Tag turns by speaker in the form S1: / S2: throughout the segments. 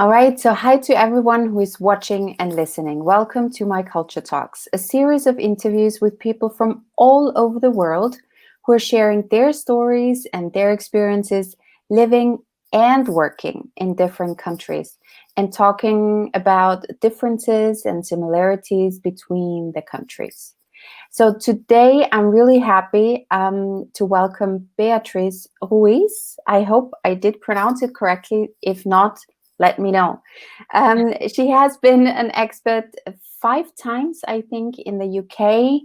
S1: All right, so hi to everyone who is watching and listening. Welcome to my Culture Talks, a series of interviews with people from all over the world who are sharing their stories and their experiences living and working in different countries and talking about differences and similarities between the countries. So today I'm really happy to welcome Beatrice Ruiz. I hope I did pronounce it correctly. If not, let me know. She has been an expat 5 times, I think, in the UK,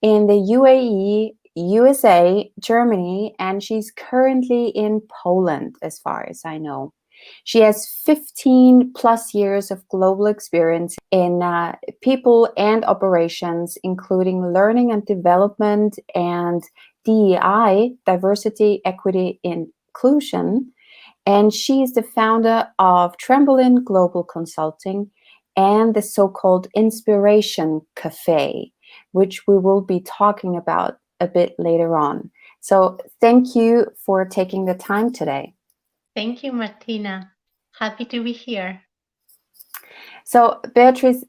S1: in the UAE, USA, Germany, and she's currently in Poland, as far as I know. She has 15 plus years of global experience in people and operations, including learning and development and DEI, diversity, equity, inclusion. And she is the founder of Trampoline Global Consulting and the so-called InspirationCafe, which we will be talking about a bit later on. So thank you for taking the time today.
S2: Thank you, Martina. Happy to be here.
S1: So Beatrice,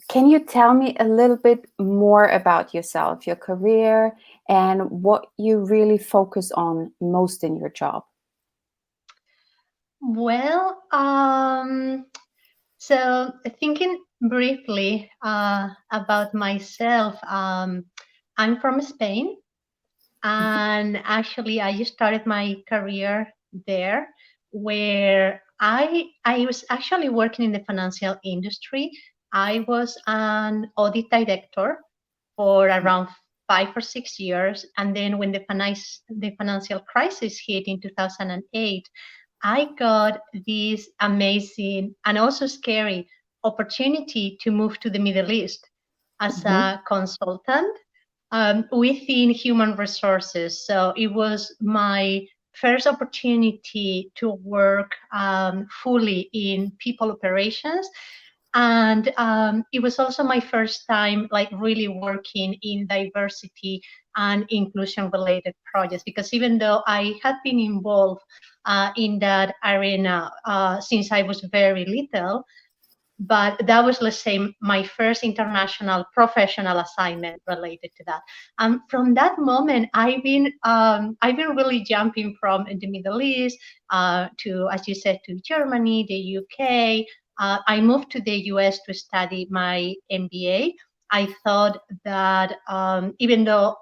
S1: can you tell me a little bit more about yourself, your career, and what you really focus on most in your job?
S2: Well, so thinking briefly about myself, I'm from Spain, and actually I started my career there, where I was actually working in the financial industry. I was an audit director for around 5 or 6 years, and then when the financial crisis hit in 2008, I got this amazing and also scary opportunity to move to the Middle East as a consultant within human resources. So it was my first opportunity to work fully in people operations. And it was also my first time like really working in diversity and inclusion related projects, because even though I had been involved in that arena since I was very little, but that was, let's say, my first international professional assignment related to that. And from that moment, I've been really jumping from the Middle East to, as you said, to Germany, the UK. I moved to the US to study my MBA. I thought that even though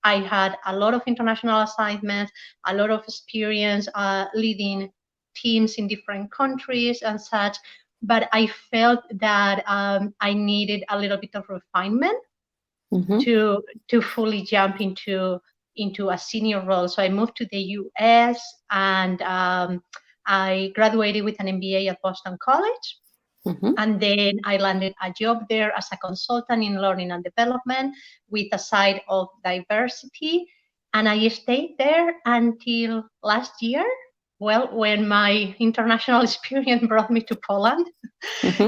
S2: I had a lot of international assignments, a lot of experience leading teams in different countries and such, but I felt that I needed a little bit of refinement to fully jump into a senior role. So I moved to the US, and I graduated with an MBA at Boston College. And then I landed a job there as a consultant in learning and development with a side of diversity. And I stayed there until last year. Well, when my international experience brought me to Poland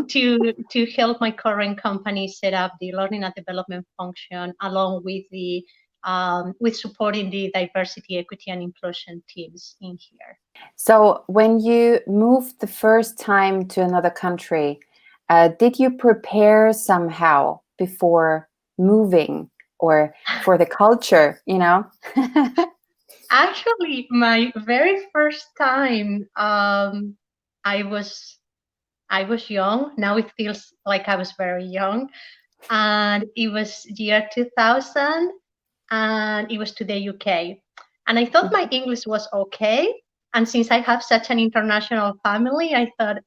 S2: to help my current company set up the learning and development function, along with the with supporting the diversity, equity, and inclusion teams in here.
S1: So when you moved the first time to another country, did you prepare somehow before moving, or for the culture, you know?
S2: Actually, my very first time, I was young. Now it feels like I was very young, and it was year 2000, and it was to the UK. And I thought my English was okay, and since I have such an international family, I thought,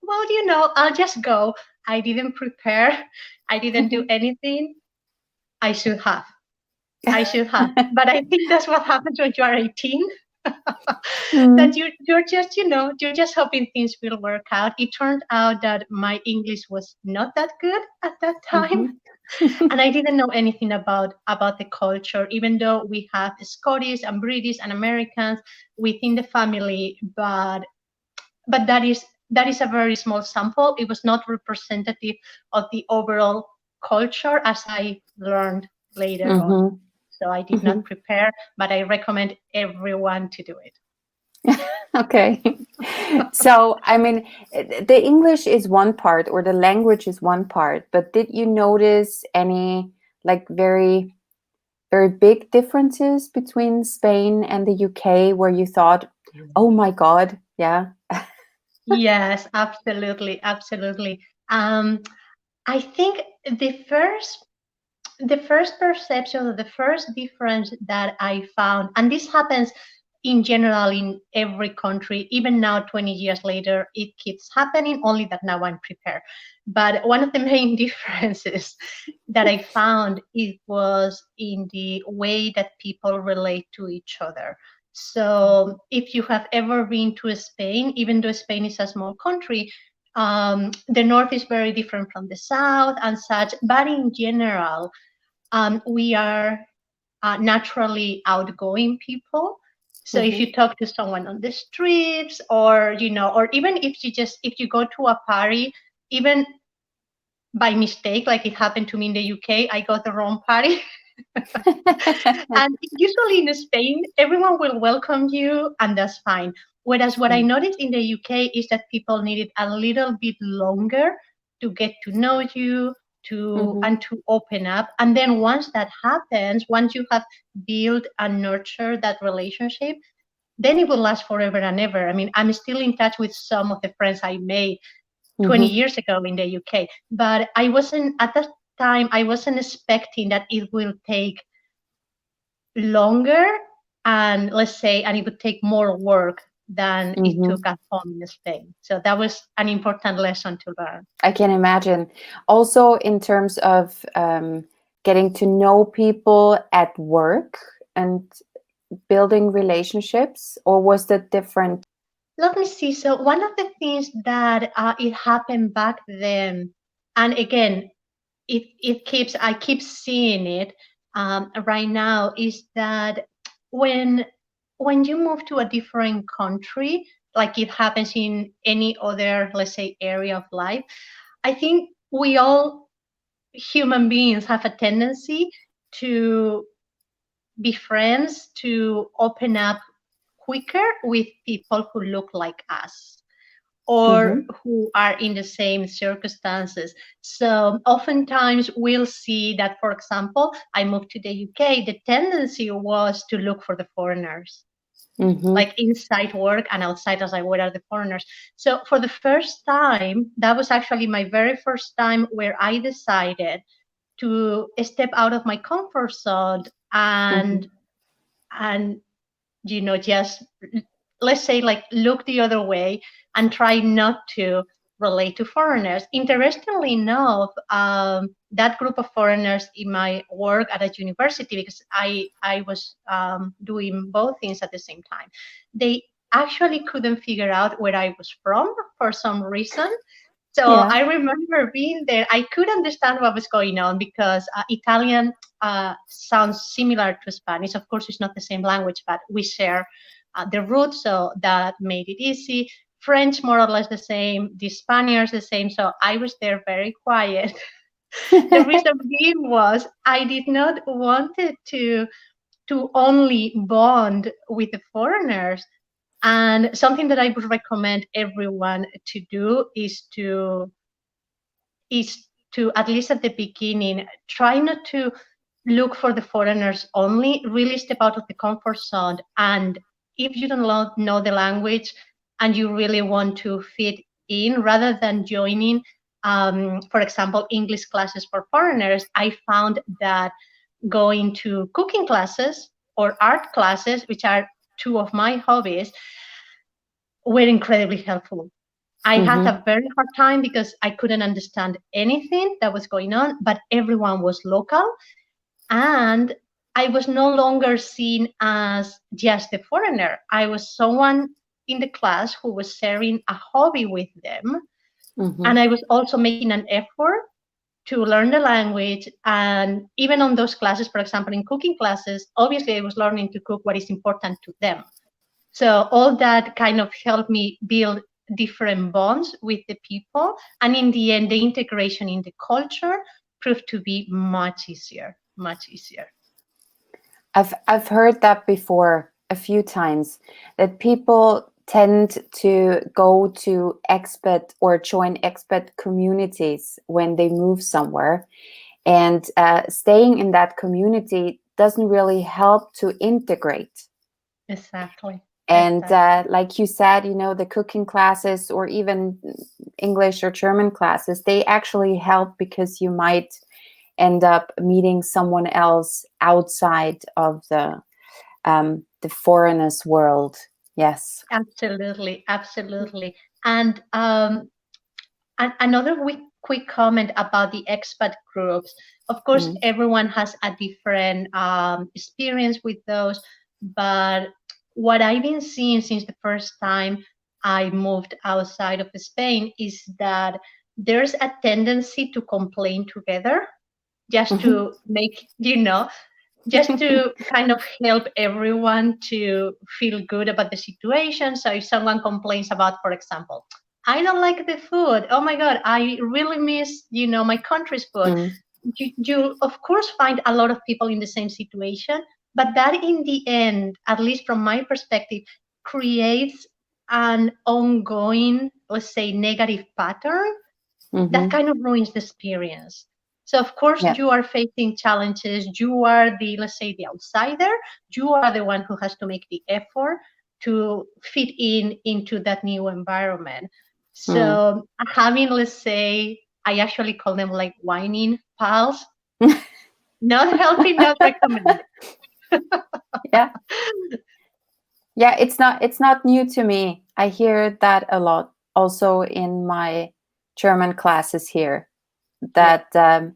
S2: well, you know, I'll just go. I didn't prepare. I didn't do anything. I should have. But I think that's what happens when you are 18. That you're just, you know, you're just hoping things will work out. It turned out that my English was not that good at that time. And I didn't know anything about the culture, even though we have Scottish and British and Americans within the family, but that is a very small sample. It was not representative of the overall culture, as I learned later on. So I did not prepare, but I recommend everyone to do it.
S1: Okay. So, I mean, the English is one part, or the language is one part, but did you notice any like very, very big differences between Spain and the UK where you thought, oh my God, yeah?
S2: Yes, absolutely, absolutely. Um, I think the first perception or the first difference that I found, and this happens in general in every country, even now, 20 years later, it keeps happening, only that now I'm prepared. But one of the main differences that I found, it was in the way that people relate to each other. So if you have ever been to Spain, even though Spain is a small country, the north is very different from the south and such. But in general, we are naturally outgoing people. So if
S1: Mm-hmm.
S2: you talk to someone on the streets, or or even if you go to a party, even by mistake, like it happened to me in the UK, I got the wrong party. And usually in Spain, everyone will welcome you, and that's fine. Whereas what I noticed in the UK is that people needed a little bit longer to get to know you,
S1: Mm-hmm.
S2: to open up. And then once that happens, once you have built and nurtured that relationship, then it will last forever and ever. I mean, I'm still in touch with some of the friends I made 20
S1: Mm-hmm.
S2: years ago in the UK, but I wasn't at that time, I wasn't expecting that it will take longer, and let's say, and it would take more work than it took
S1: Mm-hmm.
S2: at home in Spain. So that was an important lesson to learn.
S1: I can imagine. Also, in terms of getting to know people at work and building relationships, or was that different?
S2: Let me see. So one of the things that it happened back then, and again, it keeps I keep seeing it right now, is that when when you move to a different country, like it happens in any other, let's say, area of life, I think we all human beings have a tendency to be friends, to open up quicker with people who look like us or
S1: Mm-hmm.
S2: who are in the same circumstances. So oftentimes we'll see that, for example, I moved to the UK, the tendency was to look for the foreigners,
S1: Mm-hmm.
S2: like inside work and outside as I were are the foreigners. So for the first time, that was actually my very first time where I decided to step out of my comfort zone
S1: Mm-hmm.
S2: and just, let's say, like, look the other way and try not to relate to foreigners. Interestingly enough, that group of foreigners in my work at a university, because I was doing both things at the same time, they actually couldn't figure out where I was from for some reason. So
S1: Yeah.
S2: I remember being there. I could understand what was going on because Italian sounds similar to Spanish. Of course, it's not the same language, but we share the roots, so that made it easy. French, more or less the same. The Spaniards, the same. So I was there very quiet. The reason being was I did not want it to only bond with the foreigners. And something that I would recommend everyone to do is to, at least at the beginning, try not to look for the foreigners only, really step out of the comfort zone. And if you don't know the language and you really want to fit in, rather than joining, for example, English classes for foreigners, I found that going to cooking classes or art classes, which are two of my hobbies, were incredibly helpful. I had
S1: Mm-hmm.
S2: a very hard time because I couldn't understand anything that was going on, but everyone was local, and I was no longer seen as just a foreigner. I was someone in the class who was sharing a hobby with them,
S1: Mm-hmm.
S2: and I was also making an effort to learn the language. And even on those classes, for example, in cooking classes, obviously I was learning to cook what is important to them. So all that kind of helped me build different bonds with the people. And in the end, the integration in the culture proved to be much easier, much easier.
S1: I've heard that before a few times, that people tend to go to expat or join expat communities when they move somewhere. And staying in that community doesn't really help to integrate.
S2: Exactly.
S1: And
S2: Exactly.
S1: like you said, you know, the cooking classes or even English or German classes, they actually help because you might end up meeting someone else outside of the foreigners world. Yes.
S2: Absolutely. Absolutely. And another quick comment about the expat groups. Of course,
S1: Mm.
S2: everyone has a different experience with those, but what I've been seeing since the first time I moved outside of Spain is that there's a tendency to complain together just to make, just to kind of help everyone to feel good about the situation. So if someone complains about, for example, I don't like the food. Oh my God, I really miss, my country's food.
S1: Mm.
S2: You of course find a lot of people in the same situation, but that in the end, at least from my perspective, creates an ongoing, let's say, negative pattern that
S1: Mm-hmm.
S2: kind of ruins the experience. So of course
S1: Yeah.
S2: you are facing challenges. You are the, let's say, the outsider. You are the one who has to make the effort to fit in into that new environment.
S1: Mm.
S2: So having, let's say, I actually call them like whining pals, not helping, not recommended.
S1: Yeah. Yeah, it's not new to me. I hear that a lot also in my German classes here,
S2: Yeah.
S1: that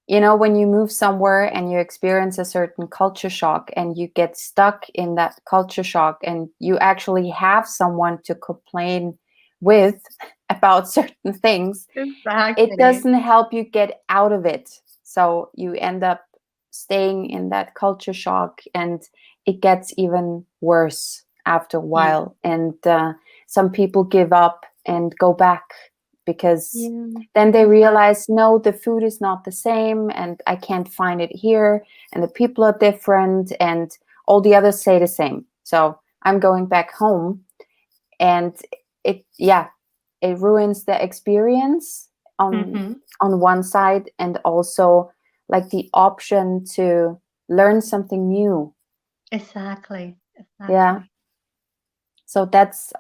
S1: you know, when you move somewhere and you experience a certain culture shock and you get stuck in that culture shock and you actually have someone to complain with about certain things, it
S2: Exactly.
S1: doesn't help you get out of it. So you end up staying in that culture shock and it gets even worse after a
S2: Yeah.
S1: while. And some people give up and go back because
S2: Yeah.
S1: then they
S2: Exactly.
S1: realize, no, the food is not the same and I can't find it here and the people are different and all the others say the same. So I'm going back home, and yeah, it ruins the experience on
S2: Mm-hmm.
S1: one side, and also like the option to learn something new.
S2: Exactly.
S1: Yeah.
S2: Exactly.
S1: So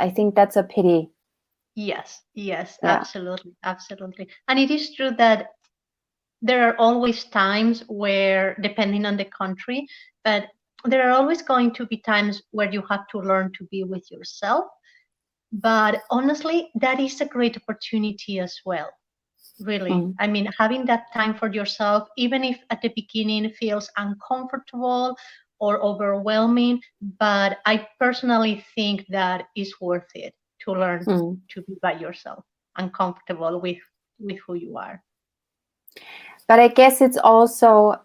S1: I think that's a pity.
S2: Yes, yes,
S1: Yeah.
S2: absolutely, absolutely. And it is true that there are always times where, depending on the country, but there are always going to be times where you have to learn to be with yourself. But honestly, that is a great opportunity as well. Really.
S1: Mm.
S2: I mean, having that time for yourself, even if at the beginning it feels uncomfortable or overwhelming, but I personally think that is worth it to learn
S1: Mm.
S2: to be by yourself and comfortable with who you are.
S1: But I guess it also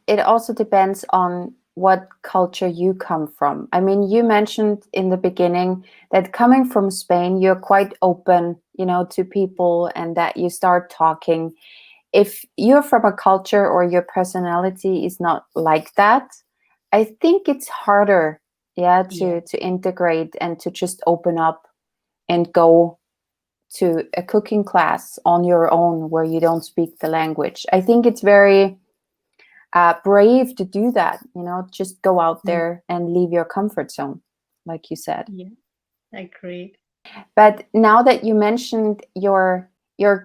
S1: depends on what culture you come from. I mean, you mentioned in the beginning that coming from Spain, you're quite open, you know, to people and that you start talking. If you're from a culture or your personality is not like that, I think it's harder, yeah,
S2: Yeah.
S1: to integrate and to just open up and go to a cooking class on your own where you don't speak the language. I think it's very brave to do that, you know, just go out
S2: Mm.
S1: there and leave your comfort zone, like you said.
S2: Yeah. Agreed.
S1: But now that you mentioned your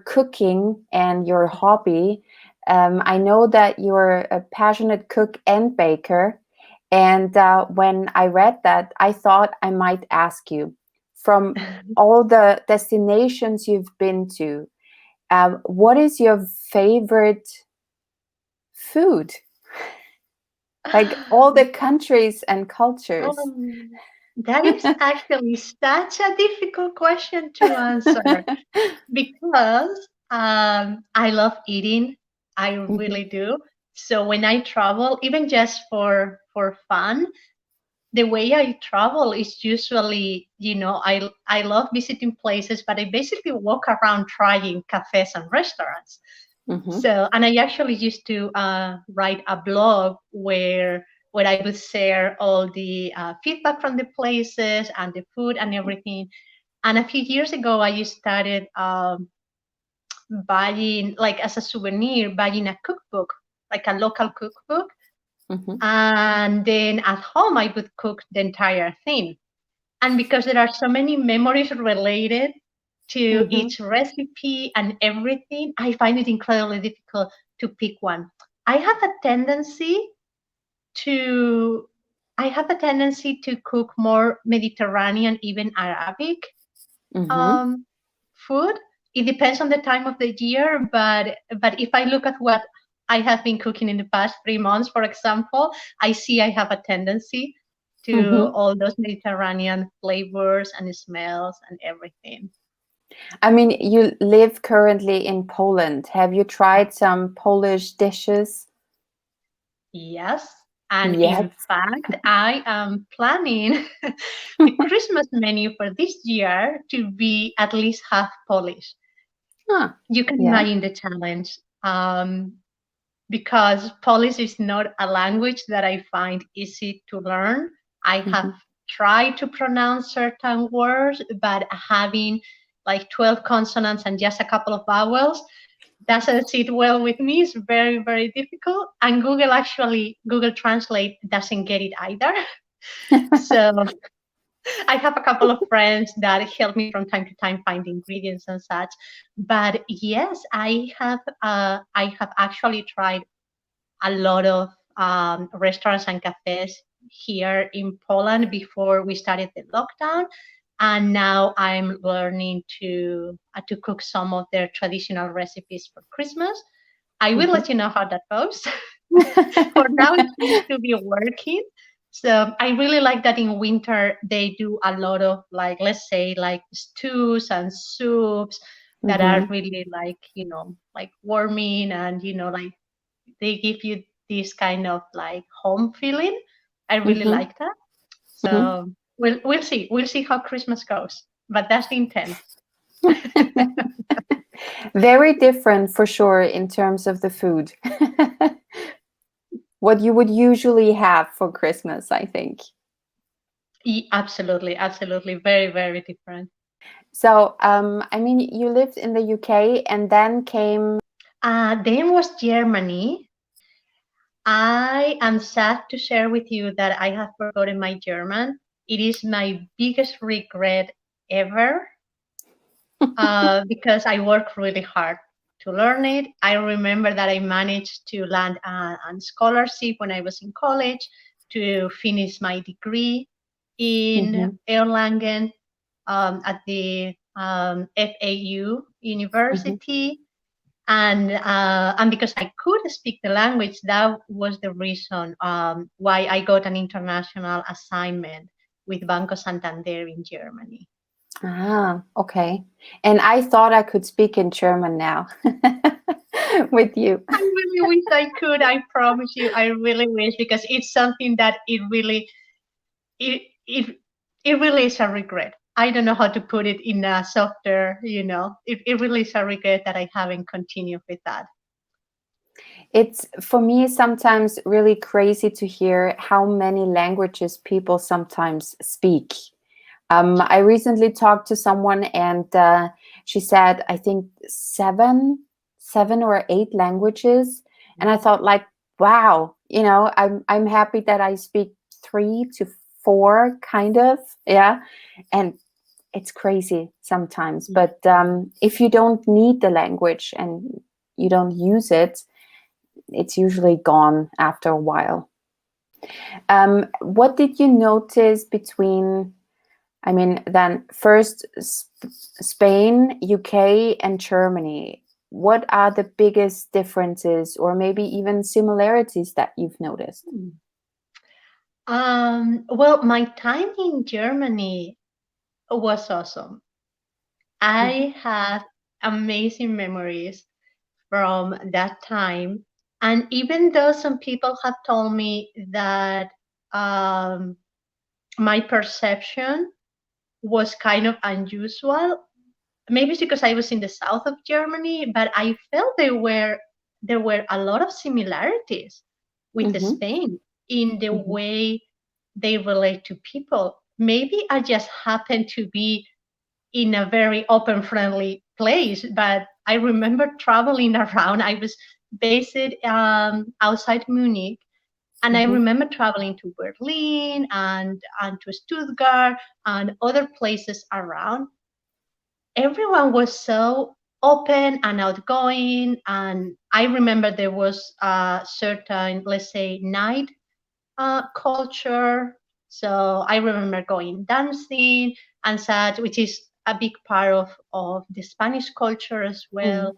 S1: cooking and your hobby, I know that you're a passionate cook and baker. And when I read that, I thought I might ask you, from all the destinations you've been to, what is your favorite food? Like all the countries and cultures.
S2: That is actually such a difficult question to answer because I love eating. I
S1: Mhm.
S2: really do. So when I travel, even just for fun, the way I travel is usually, I love visiting places, but I basically walk around trying cafes and restaurants.
S1: Mhm.
S2: So, and I actually used to write a blog where I would share all the feedback from the places and the food and everything. And a few years ago, I started buying, like as a souvenir, buying a cookbook, like a local cookbook.
S1: Mm-hmm.
S2: And then at home, I would cook the entire thing. And because there are so many memories related to
S1: Mm-hmm.
S2: each recipe and everything, I find it incredibly difficult to pick one. I have a tendency to I have a tendency to cook more Mediterranean, even Arabic
S1: Mm-hmm.
S2: um, food. It depends on the time of the year, but if I look at what I have been cooking in the past 3 months, for example, I see I have a tendency to
S1: Mm-hmm.
S2: all those Mediterranean flavors and smells and everything.
S1: I mean, you live currently in Poland. Have you tried some Polish dishes?
S2: Yes. And
S1: Yes.
S2: in fact, I am planning the Christmas menu for this year to be at least half Polish.
S1: Huh.
S2: You can
S1: Yeah.
S2: imagine the challenge. Because Polish is not a language that I find easy to learn. I have
S1: Mm-hmm.
S2: tried to pronounce certain words, but having like 12 consonants and just a couple of vowels doesn't sit well with me. It's very, very difficult. And Google Translate doesn't get it either. So I have a couple of friends that help me from time to time find ingredients and such. But yes, I have actually tried a lot of restaurants and cafes here in Poland before we started the lockdown. And now I'm learning to cook some of their traditional recipes for Christmas. I will
S1: Mm-hmm.
S2: let you know how that goes. For now, it seems to be working. So I really like that in winter they do a lot of, like, let's say, like stews and soups that are
S1: Mm-hmm.
S2: really like, like warming, and like they give you this kind of like home feeling. I really
S1: Mm-hmm.
S2: like that. So we'll see how Christmas goes. But that's the intent.
S1: Very different for sure in terms of the food. What you would usually have for Christmas, I think.
S2: Absolutely, absolutely, very, very different.
S1: So, I mean, you lived in the UK and then came.
S2: Then was Germany. I am sad to share with you that I have forgotten my German. It is my biggest regret ever, because I worked really hard to learn it. I remember that I managed to land a scholarship when I was in college to finish my degree in
S1: Mhm,
S2: Erlangen, at the FAU
S1: mhm.
S2: University. And because I could speak the language, that was the reason why I got an international assignment with Banco Santander in Germany.
S1: Ah, okay. And I thought I could speak in German now with you.
S2: I really wish I could. I promise you, I really wish, because it's something that it it it really is a regret. I don't know how to put it in a softer, it really is a regret that I haven't continued with that.
S1: It's for me sometimes really crazy to hear how many languages people sometimes speak. I recently talked to someone and she said, I think seven or eight languages. And I thought like, wow, I'm happy that I speak 3 to 4 kind of, yeah. And it's crazy sometimes, but if you don't need the language and you don't use it, it's usually gone after a while. What did you notice between, I mean, then first Spain, UK, and Germany? What are the biggest differences or maybe even similarities that you've noticed?
S2: Well, my time in Germany was awesome.
S1: Mhm,
S2: I have amazing memories from that time. And even though some people have told me that um, my perception was kind of unusual, maybe it's because I was in the south of Germany, but I felt there were a lot of similarities with
S1: mhm,
S2: Spain. in the way they relate to people. Maybe I just happen to be in a very open, friendly place, but I remember traveling around. I was based outside Munich, and I remember traveling to Berlin and to Stuttgart and other places around. Everyone was so open and outgoing, and I remember there was a certain, let's say, night culture. So I remember going dancing and such, which is a big part of the Spanish culture as well.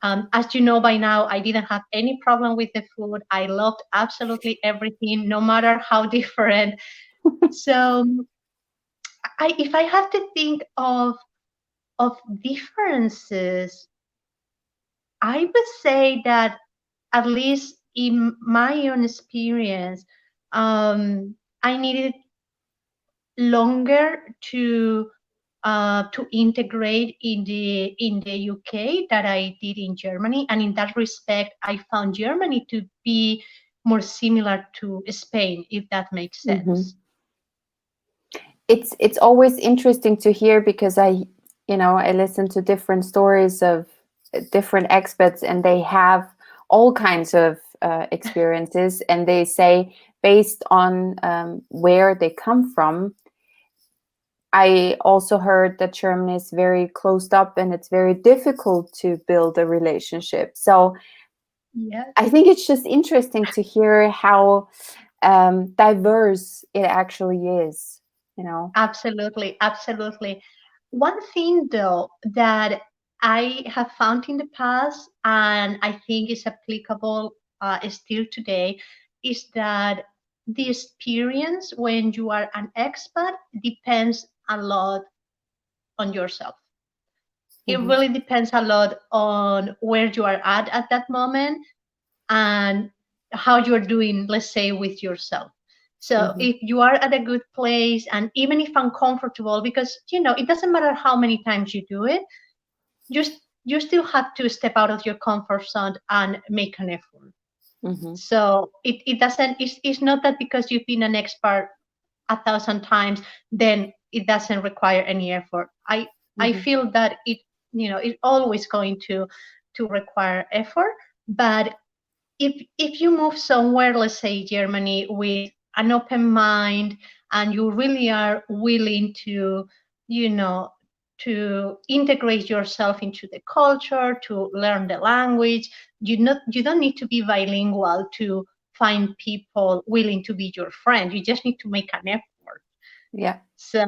S2: As you know by now, I didn't have any problem with the food. I loved absolutely everything, no matter how different. So if I have to think of differences, I would say that, at least in my own experience, I needed longer to integrate in the UK that I did in Germany, and in that respect, I found Germany to be more similar to Spain, if that makes sense.
S1: It's always interesting to hear, because I listen to different stories of different expats, and they have all kinds of experiences, and they say, based on where they come from. I also heard that Germany is very closed up, and it's very difficult to build a relationship. So I think it's just interesting to hear how diverse it actually is.
S2: Absolutely. One thing, though, that I have found in the past, and I think is applicable still today, is that the experience when you are an expat depends a lot on yourself. It really depends a lot on where you are at that moment, and how you're doing, let's say, with yourself. So if you are at a good place, and even if uncomfortable, because it doesn't matter how many times you do it, you still have to step out of your comfort zone and make an effort. So it doesn't, it's not that because you've been an expert 1,000 times, then it doesn't require any effort. I feel that it's always going to require effort. But if you move somewhere, let's say Germany, with an open mind, and you really are willing to to integrate yourself into the culture, to learn the language, you don't need to be bilingual to find people willing to be your friend. You just need to make an effort. So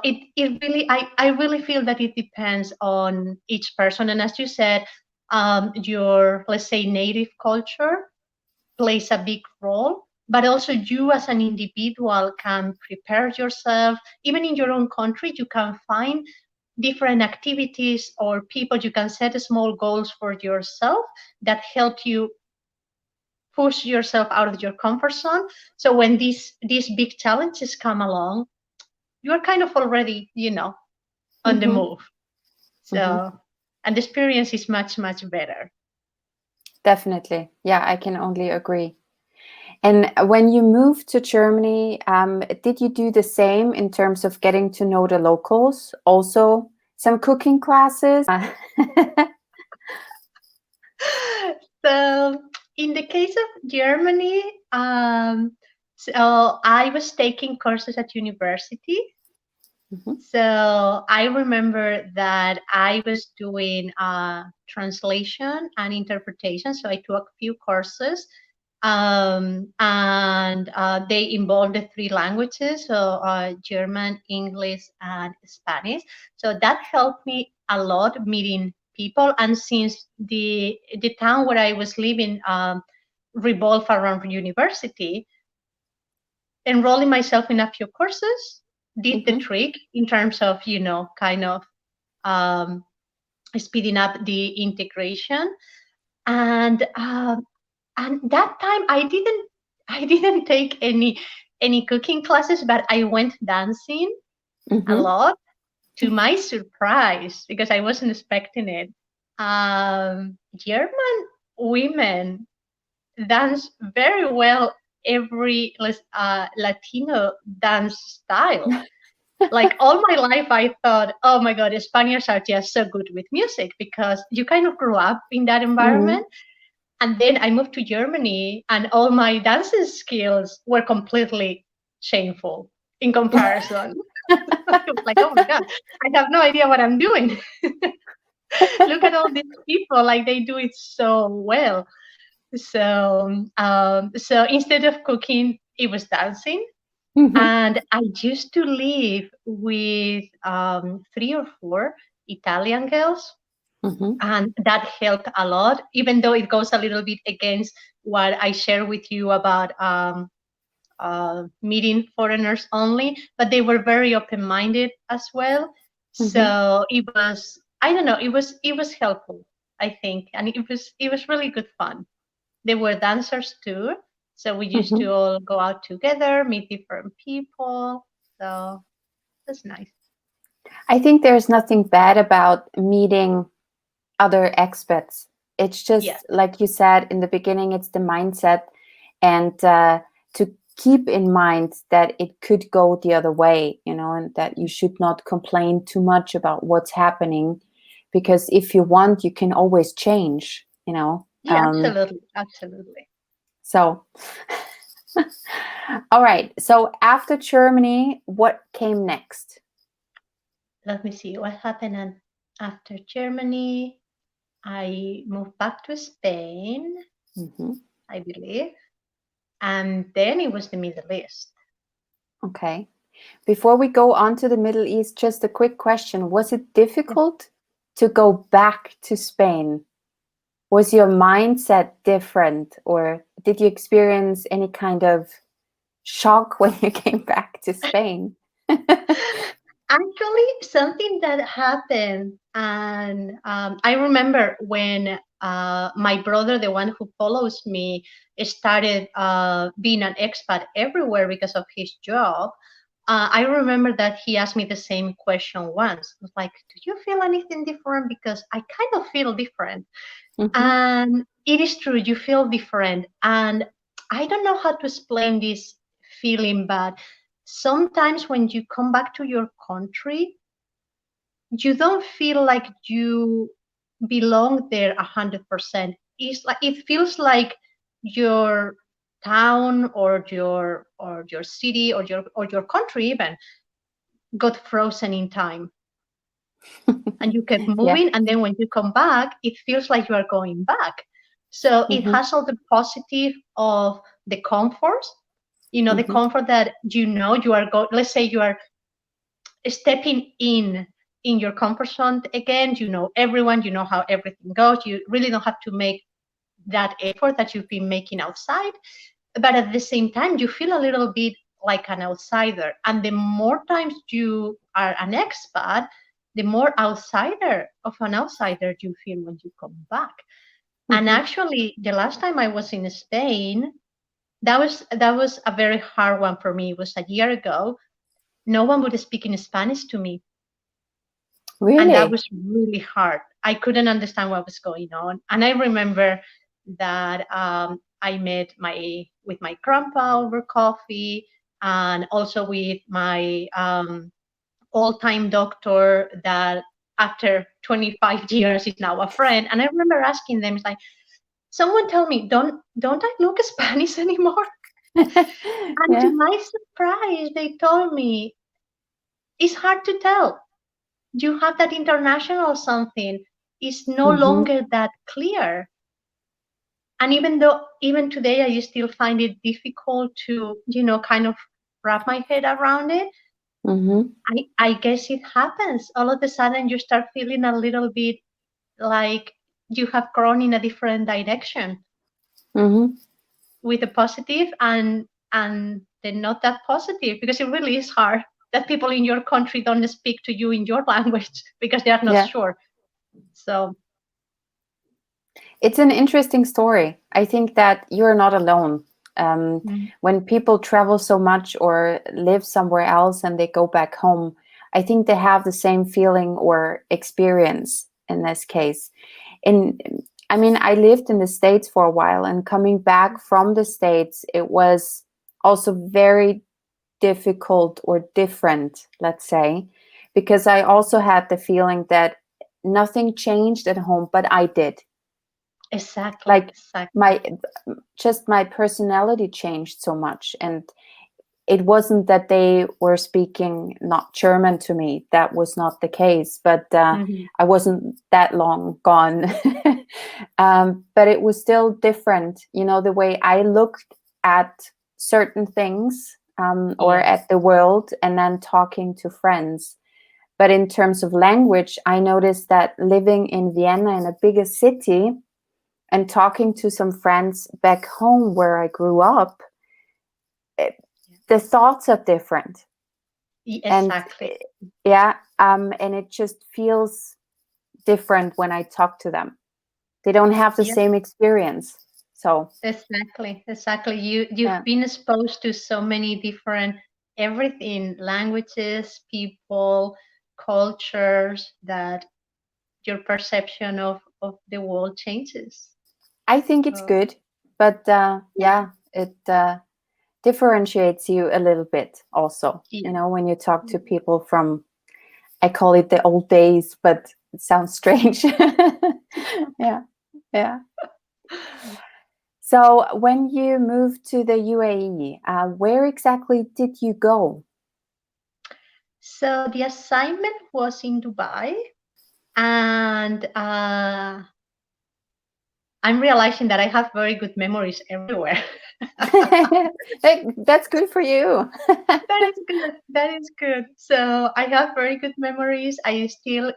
S2: it really, I really feel that it depends on each person. And as you said, your, let's say, native culture plays a big role, but also you as an individual can prepare yourself. Even in your own country, you can find different activities or people. You can set small goals for yourself that help you push yourself out of your comfort zone. So when these big challenges come along, you're kind of already, on the move. So, and the experience is much, much better.
S1: Definitely. Yeah, I can only agree. And when you moved to Germany, did you do the same in terms of getting to know the locals? Also, some cooking classes?
S2: So, in the case of Germany, so I was taking courses at university. So I remember that I was doing translation and interpretation. So I took a few courses, and they involved the three languages, so German, English, and Spanish. So that helped me a lot meeting people. And since the town where I was living revolved around university, enrolling myself in a few courses did the trick in terms of, kind of speeding up the integration. And that time I didn't take any cooking classes, but I went dancing a lot, to my surprise, because I wasn't expecting it. German women dance very well every Latino dance style. Like all my life, I thought, oh my God, Spaniards are just so good with music because you kind of grew up in that environment. And then I moved to Germany and all my dancing skills were completely shameful in comparison. I was like, oh my God, I have no idea what I'm doing. Look at all these people, like they do it so well. So instead of cooking, it was dancing. And I used to live with 3 or 4 Italian girls, and that helped a lot, even though it goes a little bit against what I share with you about meeting foreigners only, but they were very open-minded as well. So it was, I don't know, it was helpful, I think, and it was really good fun. They were dancers too, so we used to all go out together, meet different people. So that's nice.
S1: I think there's nothing bad about meeting other expats. It's just
S2: Yeah.
S1: like you said in the beginning, it's the mindset, and to keep in mind that it could go the other way, and that you should not complain too much about what's happening, because if you want, you can always change.
S2: Yeah, absolutely.
S1: So, all right. So after Germany, what came next?
S2: Let me see what happened after Germany. I moved back to Spain, I believe, and then it was the Middle East.
S1: Okay. Before we go on to the Middle East, just a quick question. Was it difficult to go back to Spain? Was your mindset different, or did you experience any kind of shock when you came back to Spain?
S2: Actually, something that happened, and I remember when my brother, the one who follows me, started being an expat everywhere because of his job. I remember that he asked me the same question once. It was like, "Do you feel anything different?" Because I kind of feel different, and it is true. You feel different, and I don't know how to explain this feeling, but sometimes when you come back to your country, you don't feel like you belong there 100%. It's like it feels like your town or your city or your country even got frozen in time, and you kept moving, and then when you come back, it feels like you are going back. So it has all the positive of the comforts, the comfort that you are let's say you are stepping in your comfort zone again. You know everyone, you know how everything goes. You really don't have to make that effort that you've been making outside, but at the same time you feel a little bit like an outsider, and the more times you are an expat, the more outsider of an outsider you feel when you come back. And actually, the last time I was in Spain, that was a very hard one for me. It was a year ago. No one would speak in Spanish to me.
S1: Really?
S2: And that was really hard. I couldn't understand what was going on. And I remember that I met with my grandpa over coffee, and also with my all-time doctor that after 25 years is now a friend. And I remember asking them, it's like, someone tell me, don't I look Spanish anymore? And to my surprise, they told me, it's hard to tell. You have that international something. It's no longer that clear. And even today, I still find it difficult to, kind of wrap my head around it. I guess it happens. All of a sudden, you start feeling a little bit like you have grown in a different direction with the positive and the not that positive, because it really is hard that people in your country don't speak to you in your language because they are not sure. So
S1: it's an interesting story. I think that you're not alone. When people travel so much or live somewhere else and they go back home, I think they have the same feeling or experience in this case. And I mean, I lived in the States for a while, and coming back from the States, it was also very difficult or different, let's say, because I also had the feeling that nothing changed at home, but I did.
S2: Exactly,
S1: Like
S2: exactly.
S1: my personality changed so much, and it wasn't that they were speaking not German to me. That was not the case, but
S2: Hmm.
S1: I wasn't that long gone. But it was still different, you know, the way I looked at certain things, or
S2: Yes.
S1: at the world, and then talking to friends. But in terms of language, I noticed that living in Vienna, in a bigger city, and talking to some friends back home where I grew up, the thoughts are different. And
S2: Exactly.
S1: yeah, and it just feels different when I talk to them. They don't have the
S2: Yes,
S1: same experience. So
S2: exactly, exactly. You've
S1: yeah,
S2: been exposed to so many different everything, languages, people, cultures, that your perception of the world changes.
S1: I think it's
S2: So
S1: good, but
S2: yeah,
S1: yeah, it differentiates you a little bit also, you
S2: yeah.
S1: know, when you talk to people from, I call it the old days, but it sounds strange. Yeah, yeah. So when you moved to the UAE, where exactly did you go?
S2: So the assignment was in Dubai, and I'm realizing that I have very good memories everywhere.
S1: That's good for you.
S2: That is good. That is good. So I have very good memories. I still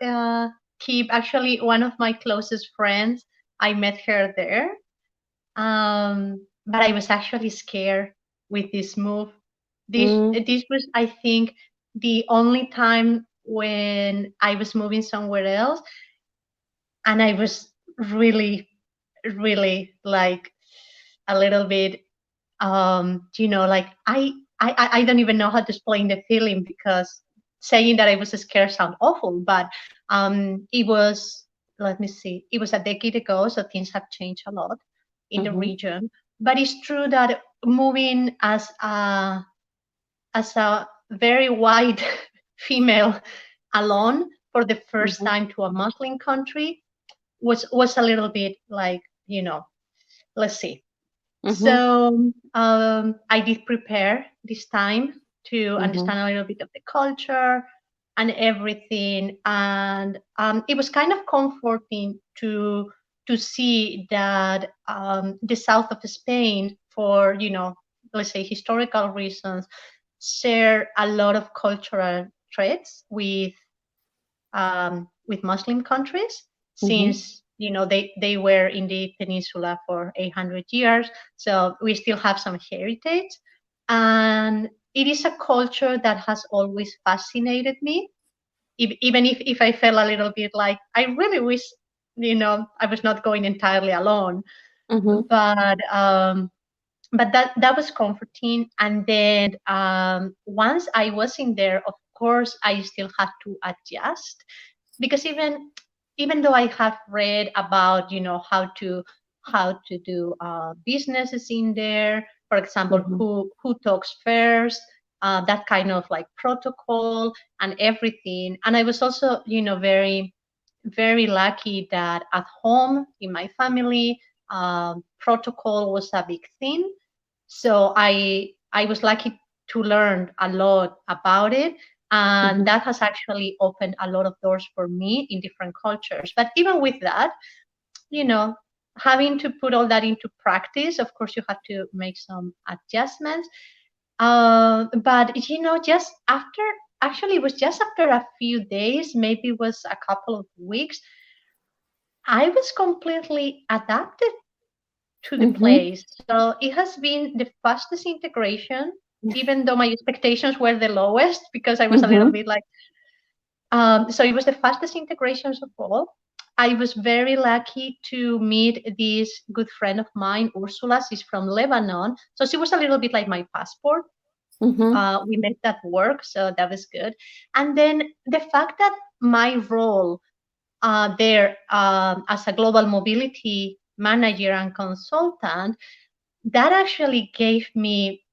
S2: keep, actually, one of my closest friends. I met her there. But I was actually scared with this move.
S1: Mm,
S2: This was, I think, the only time when I was moving somewhere else, and I was really, really like a little bit, like I don't even know how to explain the feeling, because saying that I was scared sound awful, but it was, let me see, it was a decade ago, so things have changed a lot in the
S1: mhm,
S2: region. But it's true that moving as a very white female alone for the first
S1: mhm,
S2: time to a Muslim country was a little bit like, let's see.
S1: mhm,
S2: So I did prepare this time to
S1: mhm,
S2: understand a little bit of the culture and everything, and it was kind of comforting to see that the south of Spain, for let's say historical reasons, share a lot of cultural traits with Muslim countries,
S1: mhm,
S2: since they were in the peninsula for 800 years. So we still have some heritage, and it is a culture that has always fascinated me. Even if I felt a little bit like I really wish I was not going entirely alone,
S1: mhm,
S2: but that was comforting. And then once I was in there, of course I still had to adjust, because even though I have read about how to do businesses in there, for example,
S1: mhm,
S2: who talks first, that kind of like protocol and everything. And I was also very, very lucky that at home in my family, protocol was a big thing. So I was lucky to learn a lot about it, and
S1: mhm,
S2: that has actually opened a lot of doors for me in different cultures. But even with that, you know having to put all that into practice, of course you have to make some adjustments. But just after, actually it was just after a few days, maybe it was a couple of weeks, I was completely adapted to the
S1: mhm,
S2: place. So it has been the fastest integration, even though my expectations were the lowest, because I was a little
S1: mhm,
S2: bit like, so it was the fastest integrations of all. I was very lucky to meet this good friend of mine, Ursula. She's from Lebanon. So she was a little bit like my passport.
S1: mhm,
S2: We met at work, so that was good. And then the fact that my role there as a global mobility manager and consultant, that actually gave me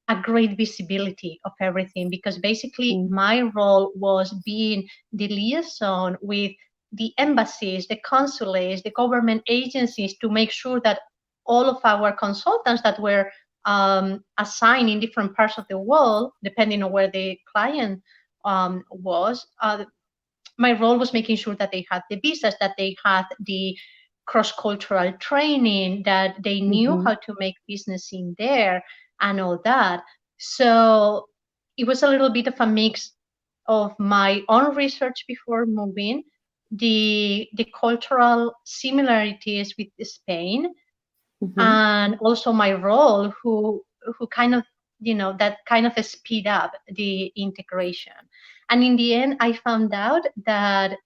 S2: a great visibility of everything, because basically
S1: Mm.
S2: my role was being the liaison with the embassies, the consulates, the government agencies, to make sure that all of our consultants that were assigned in different parts of the world, depending on where the client was, my role was making sure that they had the visas, that they had the cross-cultural training, that they knew
S1: Mm-hmm.
S2: how to make business in there and all that. So it was a little bit of a mix of my own research before moving, the cultural similarities with Spain,
S1: Mm-hmm.
S2: and also my role who kind of, that kind of speed up the integration. And in the end, I found out that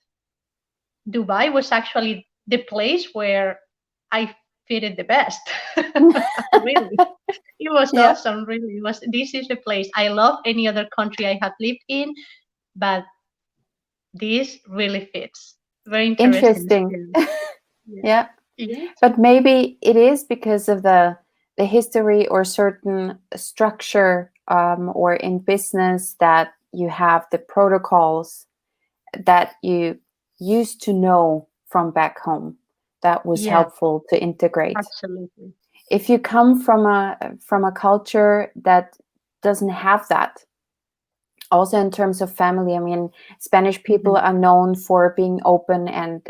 S2: Dubai was actually the place where I fitted the best. Really, it was
S1: Yeah.
S2: awesome. Really, it was. This is the place. I love any other country I have lived in, but this really fits. Very interesting
S1: Interesting.
S2: experience. Yeah.
S1: Yeah.
S2: Yes.
S1: But maybe it is because of the history or certain structure, or in business, that you have the protocols that you used to know from back home, that was
S2: Yeah.
S1: helpful to integrate.
S2: Absolutely.
S1: If you come from a culture that doesn't have that, also in terms of family, I mean, Spanish people
S2: Mhm.
S1: are known for being open, and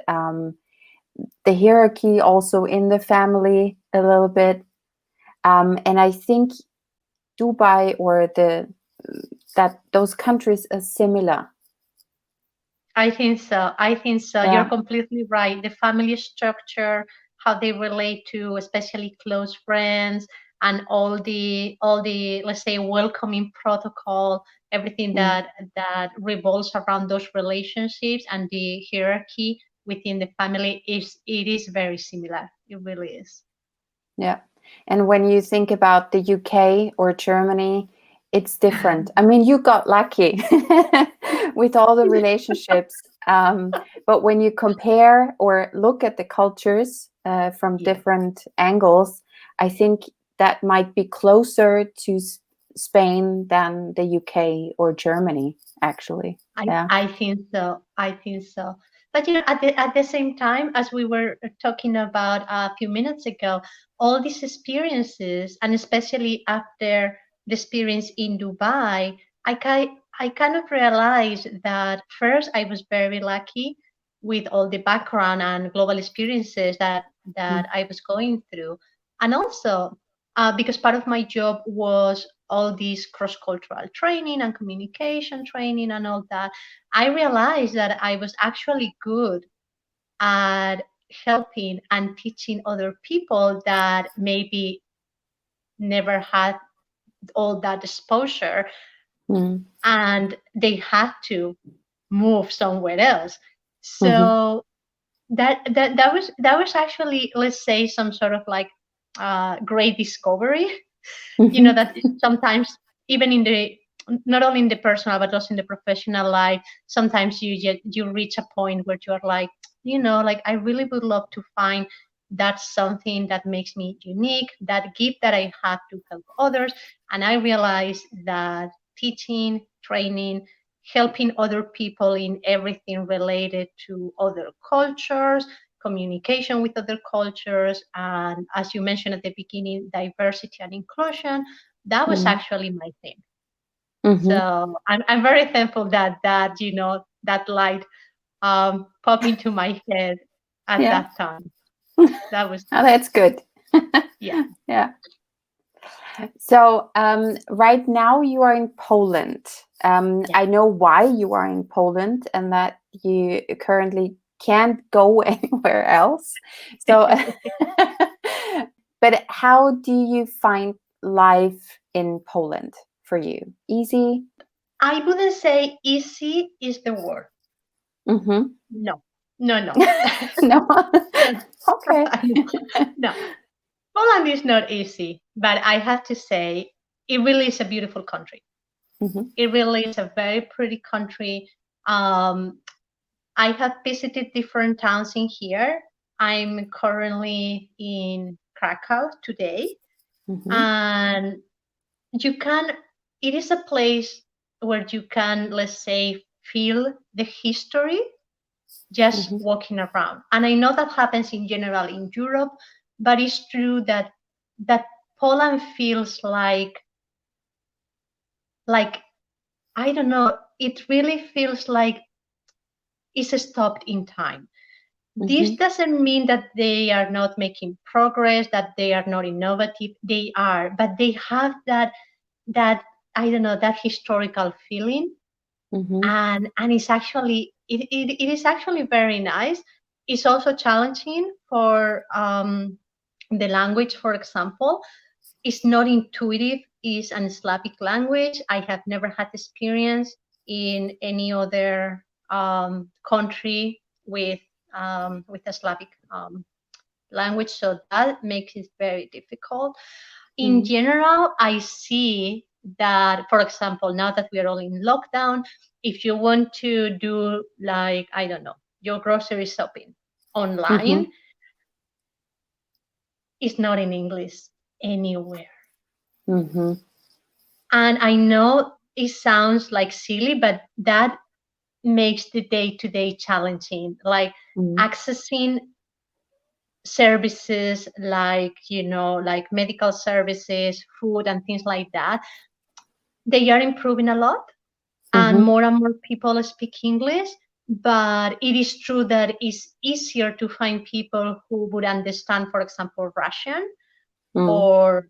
S1: the hierarchy also in the family a little bit. And I think Dubai, or that those countries are similar.
S2: I think so. I think so. You're
S1: Yeah.
S2: completely right. The family structure, how they relate to especially close friends, and all the let's say welcoming protocol, everything
S1: Mm.
S2: that revolves around those relationships and the hierarchy within the family, it is very similar. It really is.
S1: Yeah. And when you think about the UK or Germany, it's different. I mean, you got lucky with all the relationships. But when you compare or look at the cultures from
S2: Yeah.
S1: different angles, I think that might be closer to Spain than the UK or Germany, actually. Yeah.
S2: I think so. I think so. But at the same time, as we were talking about a few minutes ago, all these experiences, and especially after the experience in Dubai, I kind of realized that first I was very lucky with all the background and global experiences that
S1: Mm.
S2: I was going through, and also because part of my job was all these cross-cultural training and communication training and all that. I realized that I was actually good at helping and teaching other people that maybe never had all that exposure,
S1: Mm.
S2: and they had to move somewhere else.
S1: Mm-hmm.
S2: So that was actually, let's say, some sort of like great discovery.
S1: Mm-hmm.
S2: That sometimes, even in the, not only in the personal but also in the professional life, sometimes you reach a point where you're like, like, I really would love to find that something that makes me unique, that gift that I have to help others. And I realized that teaching, training, helping other people in everything related to other cultures, communication with other cultures, and as you mentioned at the beginning, diversity and inclusion, that was
S1: Mm.
S2: actually my thing.
S1: Mm-hmm.
S2: So I'm very thankful that light popped into my head at
S1: Yeah.
S2: that time. That was,
S1: Oh, that's good.
S2: yeah.
S1: Yeah. So right now you are in Poland.
S2: Yeah.
S1: I know why you are in Poland, and that you currently can't go anywhere else. So, but how do you find life in Poland for you? Easy?
S2: I wouldn't say easy is the word.
S1: Mm-hmm.
S2: No, no, no.
S1: No.
S2: No,
S1: Okay.
S2: no. Poland is not easy, but I have to say it really is a beautiful country.
S1: Mm-hmm.
S2: It really is a very pretty country. Um, I have visited different towns in here. I'm currently in Krakow today, and you can, it is a place where you can, let's say, feel the history just walking around. And I know that happens in general in Europe, but it's true that Poland feels like I don't know, it really feels like it's stopped in time. This doesn't mean that they are not making progress, that they are not innovative. They are, but they have that I don't know, that historical feeling, and it's actually it is actually very nice. It's also challenging for the language, for example. It's not intuitive. It's an Slavic language. I have never had experience in any other country with a Slavic language, so that makes it very difficult. In general, I see that, for example, now that we are all in lockdown, if you want to do, like, I don't know, your grocery shopping online, it's not in English anywhere. And I know it sounds like silly, but that makes the day-to-day challenging, like accessing services like, like medical services, food, and things like that. They are improving a lot, and more people speak English. But it is true that it's easier to find people who would understand, for example, Russian, or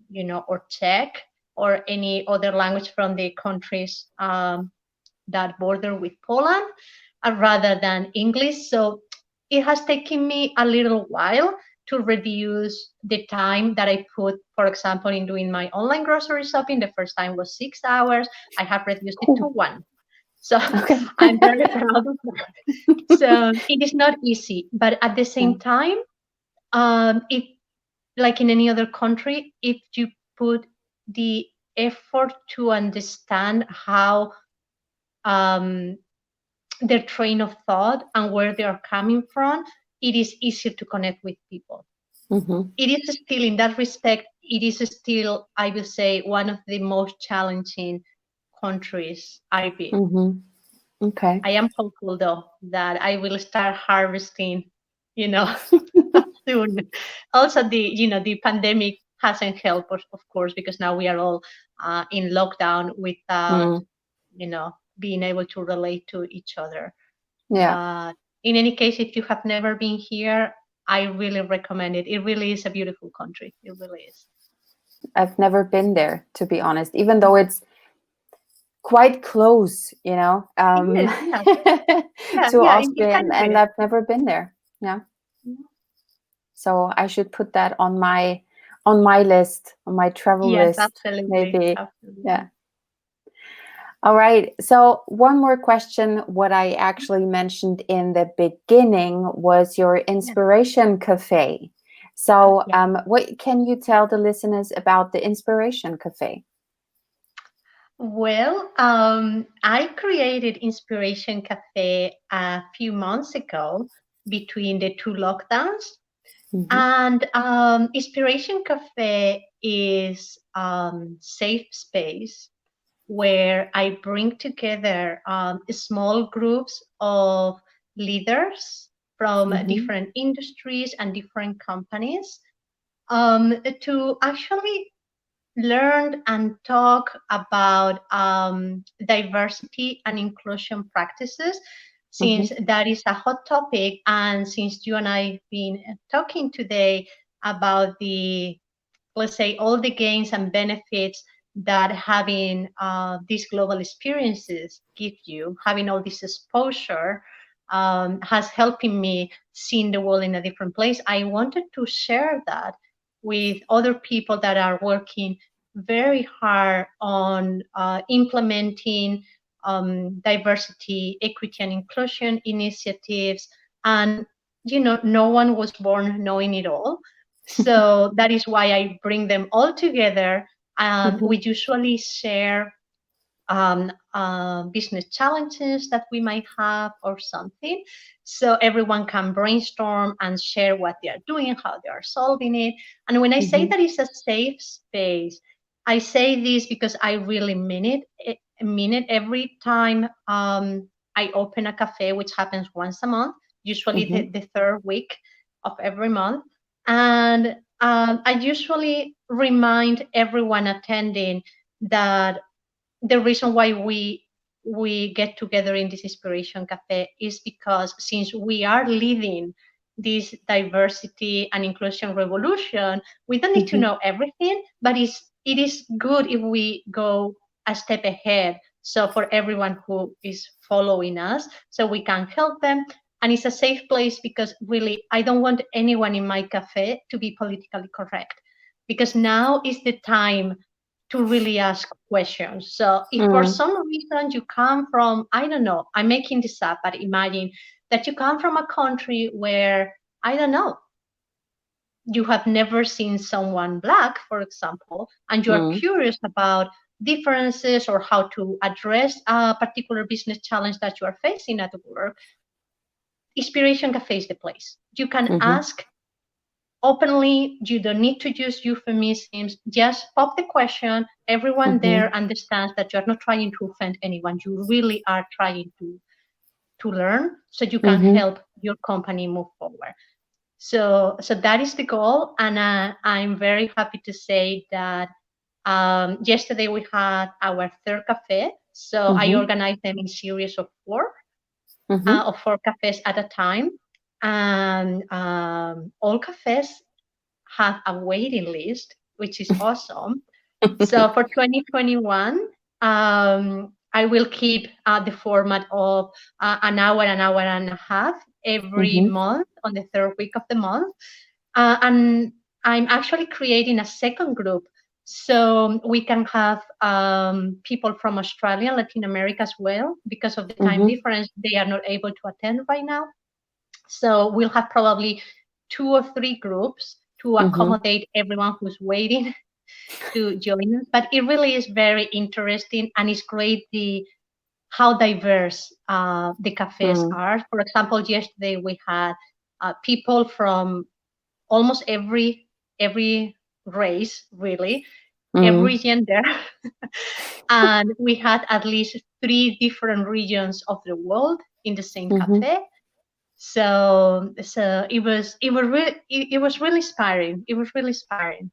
S2: or Czech, or any other language from the countries that border with Poland, rather than English. So it has taken me a little while to reduce the time that I put, for example, in doing my online grocery shopping. The first time was 6 hours. I have reduced it to 1. So I'm very proud of that. So it is not easy, but at the same time, if, like in any other country, if you put the effort to understand how their train of thought and where they are coming from, it is easier to connect with people. It is still, in that respect, it is still, I will say, one of the most challenging countries I've been.
S1: Okay.
S2: I am hopeful, though, that I will start harvesting, soon. Also, the pandemic hasn't helped, of course, because now we are all in lockdown without, being able to relate to each other.
S1: Yeah.
S2: But in any case, if you have never been here, I really recommend it. It really is a beautiful country. It really is.
S1: I've never been there, to be honest, even though it's quite close,
S2: Yeah.
S1: to Austria, and I've never been there. Yeah. So I should put that on my list, on my travel list.
S2: Absolutely.
S1: Maybe.
S2: Absolutely.
S1: Yeah. All right. So one more question. What I actually mentioned in the beginning was your Inspiration Cafe. So what can you tell the listeners about the Inspiration Cafe?
S2: Well, I created Inspiration Cafe a few months ago between the 2 lockdowns. And Inspiration Cafe is safe space where I bring together small groups of leaders from different industries and different companies to actually learn and talk about diversity and inclusion practices, since that is a hot topic, and since you and I have been talking today about the, let's say, all the gains and benefits that having these global experiences give you, having all this exposure has helping me seeing the world in a different place. I wanted to share that with other people that are working very hard on implementing diversity, equity, and inclusion initiatives. And, no one was born knowing it all. So that is why I bring them all together. We usually share business challenges that we might have or something. So everyone can brainstorm and share what they are doing, how they are solving it. And when I say that it's a safe space, I say this because I really mean it. Mean it every time I open a cafe, which happens once a month, usually the third week of every month. And I usually remind everyone attending that the reason why we get together in this Inspiration Cafe is because since we are leading this diversity and inclusion revolution, we don't need to know everything, but it is good if we go a step ahead. So for everyone who is following us, so we can help them. And it's a safe place because really, I don't want anyone in my cafe to be politically correct, because now is the time to really ask questions. So if for some reason you come from, I don't know, I'm making this up, but imagine that you come from a country where, I don't know, you have never seen someone black, for example, and you are curious about differences or how to address a particular business challenge that you are facing at work, Inspiration Cafe is the place. You can ask openly. You don't need to use euphemisms. Just pop the question. Everyone there understands that you're not trying to offend anyone. You really are trying to learn so you can help your company move forward. So that is the goal. And I'm very happy to say that yesterday we had our third cafe. So I organized them in series of four cafes at a time. And all cafes have a waiting list, which is awesome. So for 2021, I will keep the format of an hour and a half every month on the third week of the month. And I'm actually creating a second group so we can have people from Australia, Latin America as well. Because of the time difference, they are not able to attend right now. So we'll have probably 2 or 3 groups to accommodate everyone who's waiting to join us. But it really is very interesting, and it's great how diverse the cafes are. For example, yesterday we had people from almost every race, really, every gender, and we had at least 3 different regions of the world in the same cafe. So it was really inspiring. It was really inspiring.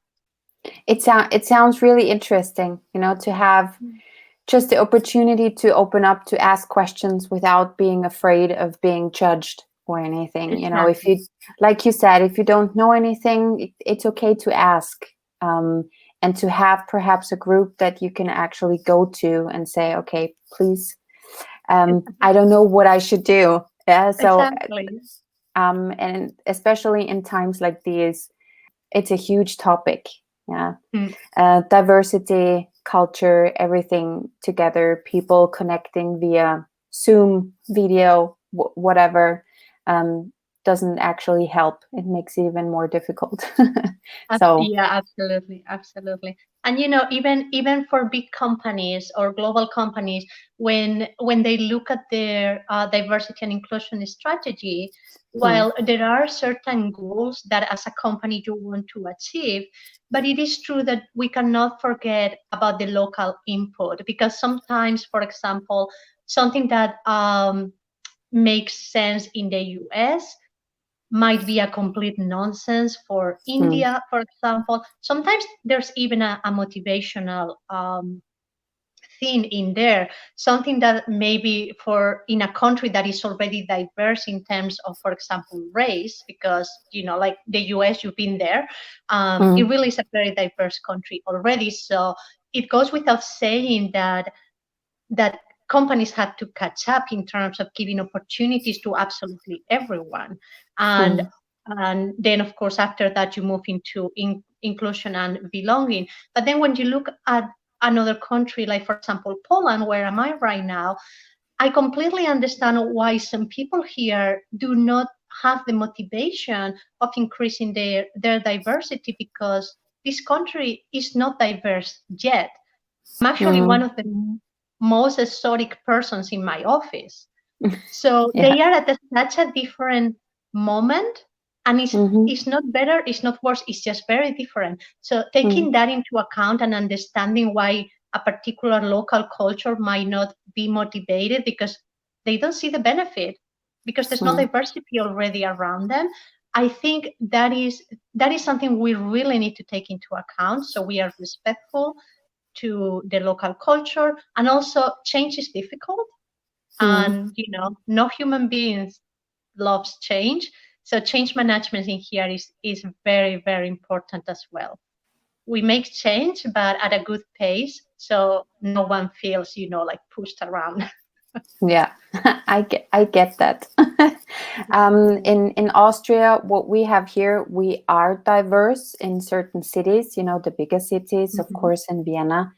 S1: It sounds really interesting, to have just the opportunity to open up, to ask questions without being afraid of being judged or anything.
S2: Exactly.
S1: If you, like you said, if you don't know anything, it's okay to ask, and to have perhaps a group that you can actually go to and say, okay, please, I don't know what I should do.
S2: Exactly.
S1: And especially in times like these, it's a huge topic. Diversity, culture, everything together, people connecting via Zoom, video, whatever, doesn't actually help. It makes it even more difficult.
S2: Yeah, absolutely. And even for big companies or global companies, when they look at their diversity and inclusion strategy, while there are certain goals that as a company you want to achieve, but it is true that we cannot forget about the local input, because sometimes, for example, something that makes sense in the US might be a complete nonsense for India, for example. Sometimes there's even a motivational thing in there, something that maybe for in a country that is already diverse in terms of, for example, race, because like the US, you've been there, it really is a very diverse country already. So it goes without saying that companies have to catch up in terms of giving opportunities to absolutely everyone. And then, of course, after that, you move into inclusion and belonging. But then when you look at another country, like, for example, Poland, where am I right now, I completely understand why some people here do not have the motivation of increasing their diversity, because this country is not diverse yet. I'm actually one of them. most exotic persons in my office. So
S1: Yeah.
S2: they are at such a different moment, and
S1: Mm-hmm.
S2: it's not better, it's not worse, it's just very different. So
S1: Mm.
S2: taking that into account and understanding why a particular local culture might not be motivated because they don't see the benefit, because there's no
S1: Mm.
S2: diversity already around them. I think that is something we really need to take into account, so we are respectful to the local culture. And also, change is difficult,
S1: Mm.
S2: and no human beings loves change. So change management in here is very, very important as well. We make change, but at a good pace, so no one feels like pushed around.
S1: Yeah, I get that. In Austria, what we have here, we are diverse in certain cities, the bigger cities, of
S2: Mhm.
S1: course, in Vienna.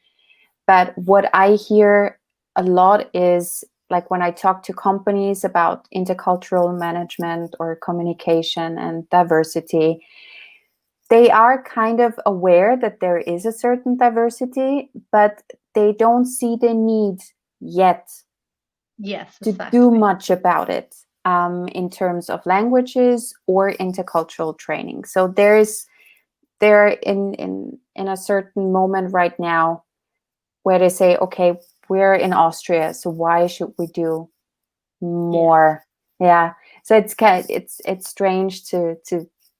S1: But what I hear a lot is like when I talk to companies about intercultural management or communication and diversity, they are kind of aware that there is a certain diversity, but they don't see the need yet
S2: Yes,
S1: to do
S2: exactly.
S1: much about it in terms of languages or intercultural training. So they're in a certain moment right now where they say, okay, we're in Austria, so why should we do
S2: Yes.
S1: more? Yeah. So it's strange to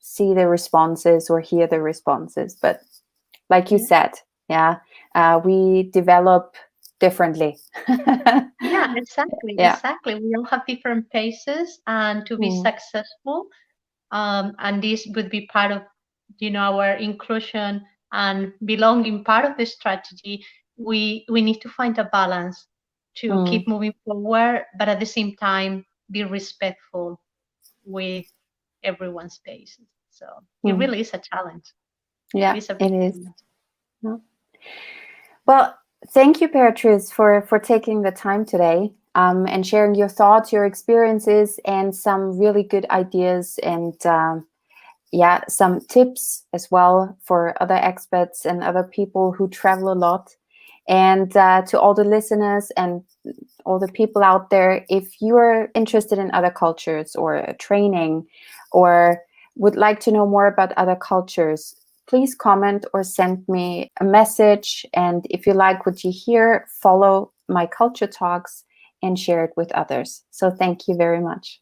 S1: see the responses or hear the responses, but like you
S2: Yeah.
S1: said, yeah, we develop differently.
S2: Yeah, exactly,
S1: Yeah.
S2: exactly. We all have different paces, and to be
S1: Mm,
S2: successful, and this would be part of our inclusion and belonging part of the strategy. We need to find a balance to
S1: mm,
S2: keep moving forward, but at the same time be respectful with everyone's space. So it
S1: mm.
S2: really is a challenge. It
S1: Yeah,
S2: is a
S1: it
S2: big
S1: is.
S2: challenge.
S1: Yeah. Well, thank you, Beatrice, for taking the time today and sharing your thoughts, your experiences, and some really good ideas and yeah, some tips as well for other expats and other people who travel a lot. And to all the listeners and all the people out there, if you are interested in other cultures or training or would like to know more about other cultures, please comment or send me a message. And if you like what you hear, follow my Culture Talks and share it with others. So thank you very much.